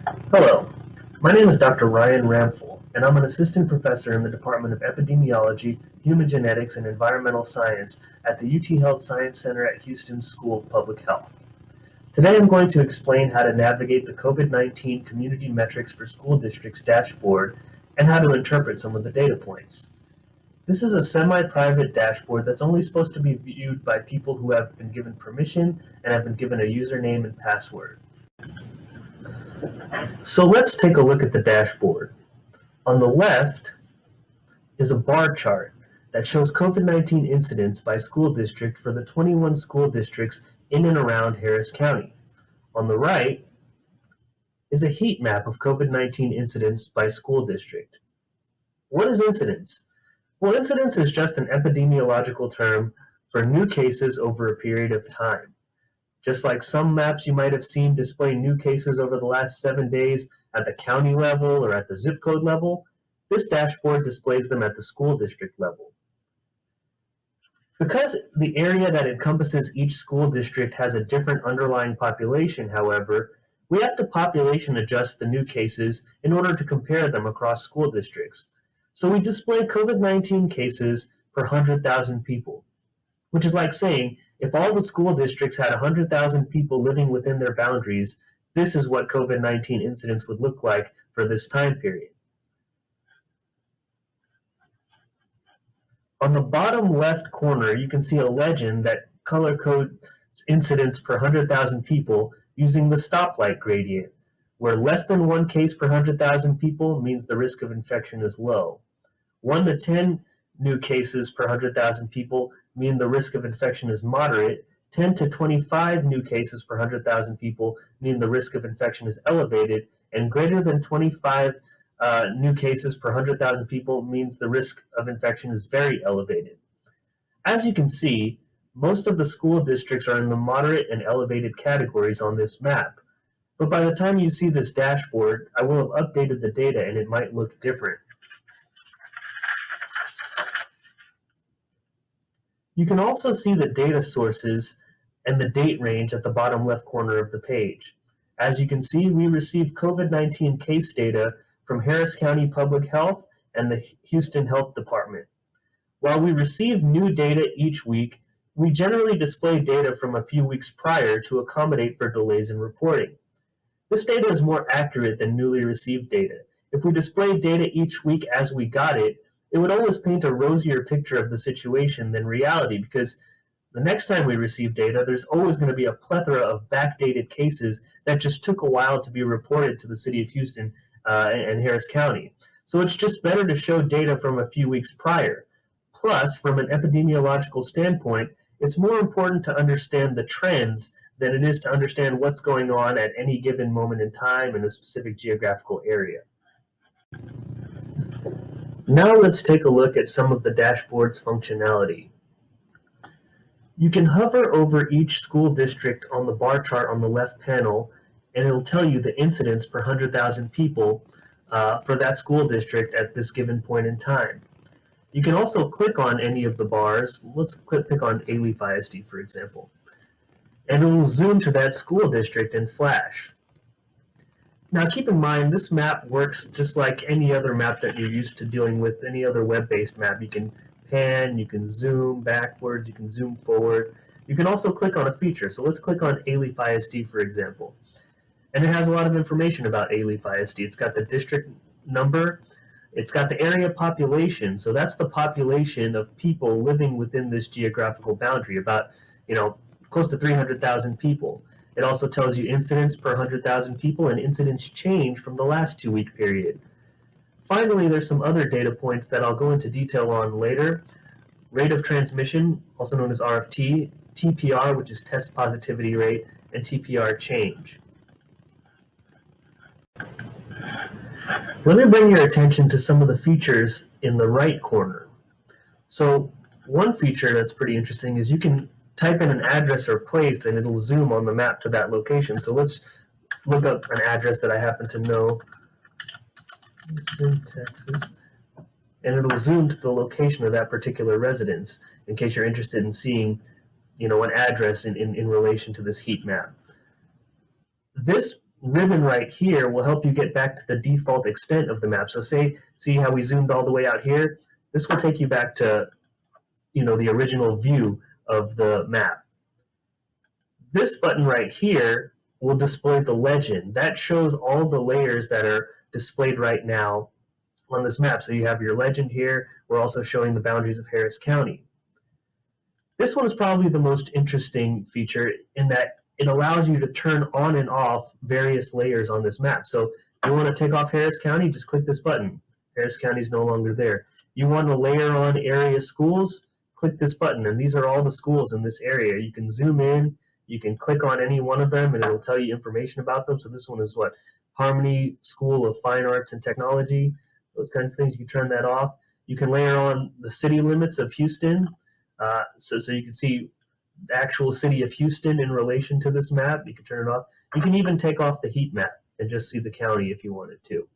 Hello, my name is Dr. Ryan Ramphel, and I'm an assistant professor in the Department of Epidemiology, Human Genetics, and Environmental Science at the UT Health Science Center at Houston School of Public Health. Today I'm going to explain how to navigate the COVID-19 Community Metrics for School Districts dashboard and how to interpret some of the data points. This is a semi-private dashboard that's only supposed to be viewed by people who have been given permission and have been given a username and password. So let's take a look at the dashboard. On the left is a bar chart that shows COVID-19 incidents by school district for the 21 school districts in and around Harris County. On the right is a heat map of COVID-19 incidents by school district. What is incidence? Well, incidence is just an epidemiological term for new cases over a period of time. Just like some maps you might have seen display new cases over the last 7 days at the county level or at the zip code level, this dashboard displays them at the school district level. Because the area that encompasses each school district has a different underlying population, however, we have to population adjust the new cases in order to compare them across school districts. So we display COVID-19 cases per 100,000 people, which is like saying if all the school districts had 100,000 people living within their boundaries, this is what COVID-19 incidents would look like for this time period. On the bottom left corner, you can see a legend that color codes incidents per 100,000 people using the stoplight gradient, where less than 1 case per 100,000 people means the risk of infection is low. 1 to 10 new cases per 100,000 people mean the risk of infection is moderate. 10 to 25 new cases per 100,000 people mean the risk of infection is elevated, and greater than 25 new cases per 100,000 people means the risk of infection is very elevated. As you can see, most of the school districts are in the moderate and elevated categories on this map. But by the time you see this dashboard, I will have updated the data and it might look different. You can also see the data sources and the date range at the bottom left corner of the page. As you can see, we received COVID-19 case data from Harris County Public Health and the Houston Health Department. While we receive new data each week, we generally display data from a few weeks prior to accommodate for delays in reporting. This data is more accurate than newly received data. If we displayed data each week as we got it, it would always paint a rosier picture of the situation than reality, because the next time we receive data, there's always going to be a plethora of backdated cases that just took a while to be reported to the city of Houston and Harris County. So it's just better to show data from a few weeks prior. Plus, from an epidemiological standpoint, it's more important to understand the trends than it is to understand what's going on at any given moment in time in a specific geographical area. Now let's take a look at some of the dashboard's functionality. You can hover over each school district on the bar chart on the left panel, and it'll tell you the incidence per 100,000 people for that school district at this given point in time. You can also click on any of the bars. Let's pick on Alief ISD, for example, and it will zoom to that school district in Flash. Now keep in mind, this map works just like any other map that you're used to dealing with, any other web-based map. You can pan, you can zoom backwards, you can zoom forward. You can also click on a feature. So let's click on Alief ISD, for example. And it has a lot of information about Alief ISD. It's got the district number, it's got the area population. So that's the population of people living within this geographical boundary, about, close to 300,000 people. It also tells you incidents per 100,000 people and incidents change from the last 2-week period. Finally, there's some other data points that I'll go into detail on later. Rate of transmission, also known as RFT, TPR, which is test positivity rate, and TPR change. Let me bring your attention to some of the features in the right corner. So one feature that's pretty interesting is you can type in an address or place and it'll zoom on the map to that location. So let's look up an address that I happen to know, Houston, Texas, and it'll zoom to the location of that particular residence in case you're interested in seeing an address in relation to this heat map. This ribbon right here will help you get back to the default extent of the map. So see how we zoomed all the way out here? This will take you back to the original view of the map. This button right here will display the legend. That shows all the layers that are displayed right now on this map. So you have your legend here. We're also showing the boundaries of Harris County. This one is probably the most interesting feature in that it allows you to turn on and off various layers on this map. So you want to take off Harris County, just click this button. Harris County is no longer there. You want to layer on area schools, click this button, and these are all the schools in this area. You can zoom in, you can click on any one of them, and it'll tell you information about them. So this one is what? Harmony School of Fine Arts and Technology, those kinds of things. You can turn that off. You can layer on the city limits of Houston, so you can see the actual city of Houston in relation to this map. You can turn it off. You can even take off the heat map and just see the county if you wanted to.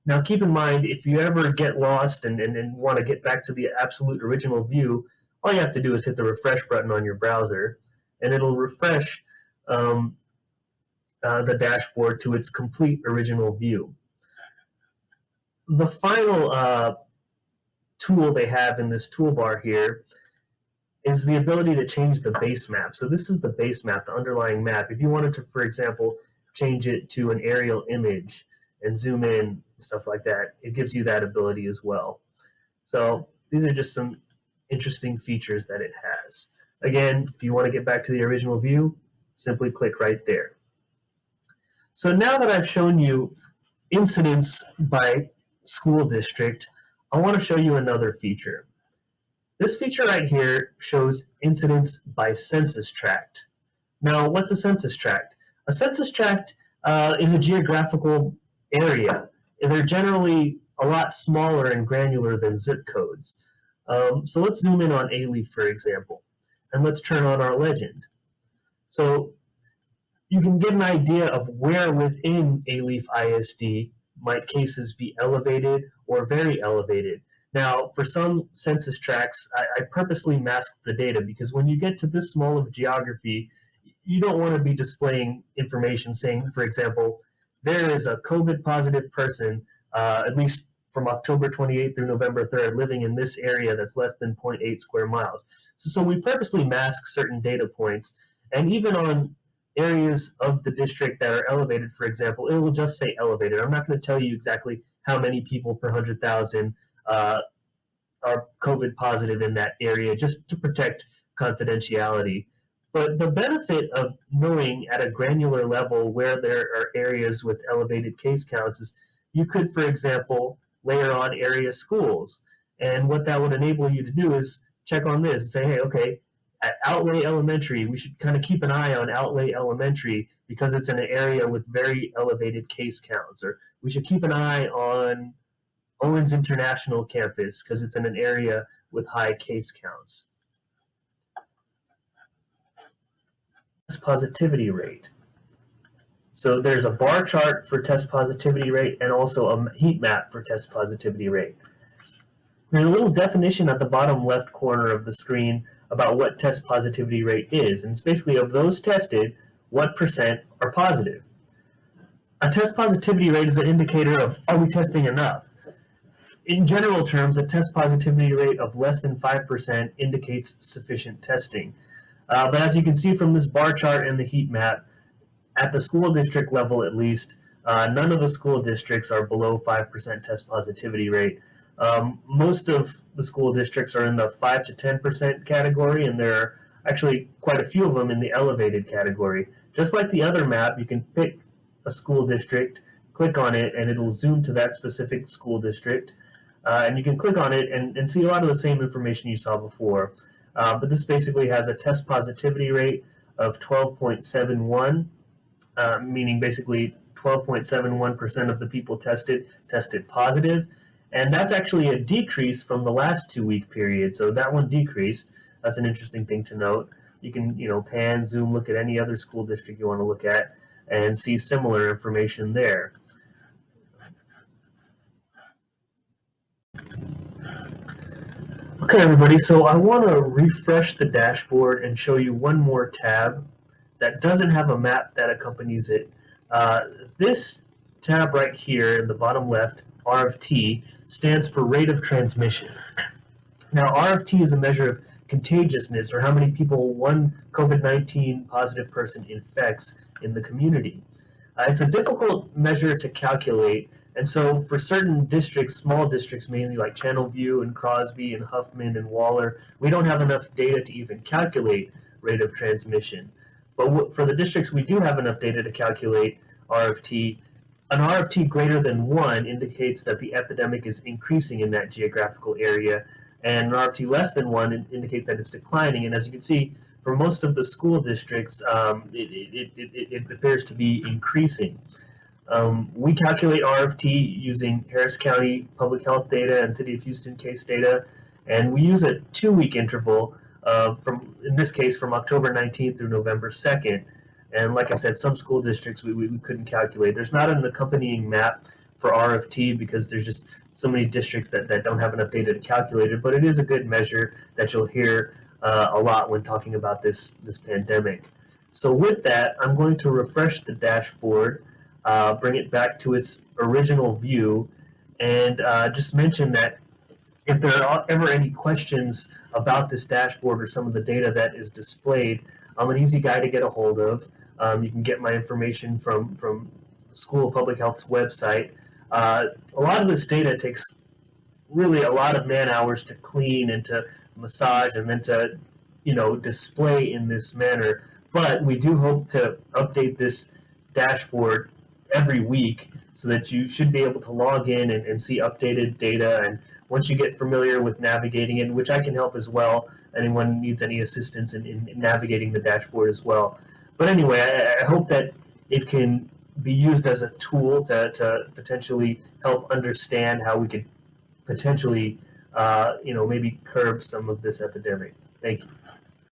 Now keep in mind, if you ever get lost and want to get back to the absolute original view, all you have to do is hit the refresh button on your browser, and it'll refresh the dashboard to its complete original view. The final tool they have in this toolbar here is the ability to change the base map. So this is the base map, the underlying map. If you wanted to, for example, change it to an aerial image and zoom in, stuff like that, it gives you that ability as well. So these are just some interesting features that it has. Again, if you want to get back to the original view, simply click right there. So now that I've shown you incidents by school district, I want to show you another feature. This feature right here shows incidents by census tract. Now, what's a census tract? A census tract is a geographical area, and they're generally a lot smaller and granular than zip codes. So let's zoom in on A-Leaf, for example, and let's turn on our legend. So you can get an idea of where within A-Leaf ISD might cases be elevated or very elevated. Now, for some census tracts, I purposely masked the data because when you get to this small of geography, you don't want to be displaying information saying, for example, there is a COVID positive person, at least from October 28th through November 3rd, living in this area that's less than 0.8 square miles. So we purposely mask certain data points, and even on areas of the district that are elevated, for example, it will just say elevated. I'm not going to tell you exactly how many people per 100,000 are COVID positive in that area, just to protect confidentiality. But the benefit of knowing at a granular level where there are areas with elevated case counts is you could, for example, layer on area schools. And what that would enable you to do is check on this and say, hey, okay, at Outlay Elementary, we should kind of keep an eye on Outlay Elementary because it's in an area with very elevated case counts. Or we should keep an eye on Owens International Campus because it's in an area with high case counts. Test positivity rate. So there's a bar chart for test positivity rate and also a heat map for test positivity rate. There's a little definition at the bottom left corner of the screen about what test positivity rate is, and it's basically of those tested, what percent are positive. A test positivity rate is an indicator of, are we testing enough? In general terms, a test positivity rate of less than 5% indicates sufficient testing. But as you can see from this bar chart and the heat map, at the school district level at least, none of the school districts are below 5% test positivity rate. Most of the school districts are in the 5 to 10% category, and there are actually quite a few of them in the elevated category. Just like the other map, you can pick a school district, click on it, and it'll zoom to that specific school district. And you can click on it and see a lot of the same information you saw before. But this basically has a test positivity rate of 12.71, meaning basically 12.71% of the people tested positive. And that's actually a decrease from the last 2-week period. So that one decreased. That's an interesting thing to note. You can, pan, zoom, look at any other school district you want to look at and see similar information there. Okay, everybody, so I want to refresh the dashboard and show you one more tab that doesn't have a map that accompanies it. This tab right here in the bottom left, R of T, stands for rate of transmission. Now, R of T is a measure of contagiousness, or how many people one COVID-19 positive person infects in the community. It's a difficult measure to calculate, and so for certain districts, small districts mainly like Channelview and Crosby and Huffman and Waller, we don't have enough data to even calculate rate of transmission. But for the districts we do have enough data to calculate R of T, an R of T greater than 1 indicates that the epidemic is increasing in that geographical area, and an R of T less than 1 indicates that it's declining. And as you can see, for most of the school districts, it appears to be increasing. We calculate R of T using Harris County public health data and City of Houston case data, and we use a 2-week interval in this case, from October 19th through November 2nd. And like I said, some school districts we couldn't calculate. There's not an accompanying map for R of T because there's just so many districts that don't have enough data to calculate it, but it is a good measure that you'll hear a lot when talking about this pandemic. So with that, I'm going to refresh the dashboard, bring it back to its original view, and just mention that if there are ever any questions about this dashboard or some of the data that is displayed, I'm an easy guy to get a hold of. You can get my information from the School of Public Health's website. A lot of this data takes really a lot of man hours to clean and to massage and then to display in this manner. But we do hope to update this dashboard every week so that you should be able to log in and see updated data. And once you get familiar with navigating it, which I can help as well, anyone needs any assistance in navigating the dashboard as well. But anyway, I hope that it can be used as a tool to potentially help understand how we could potentially maybe curb some of this epidemic. Thank you.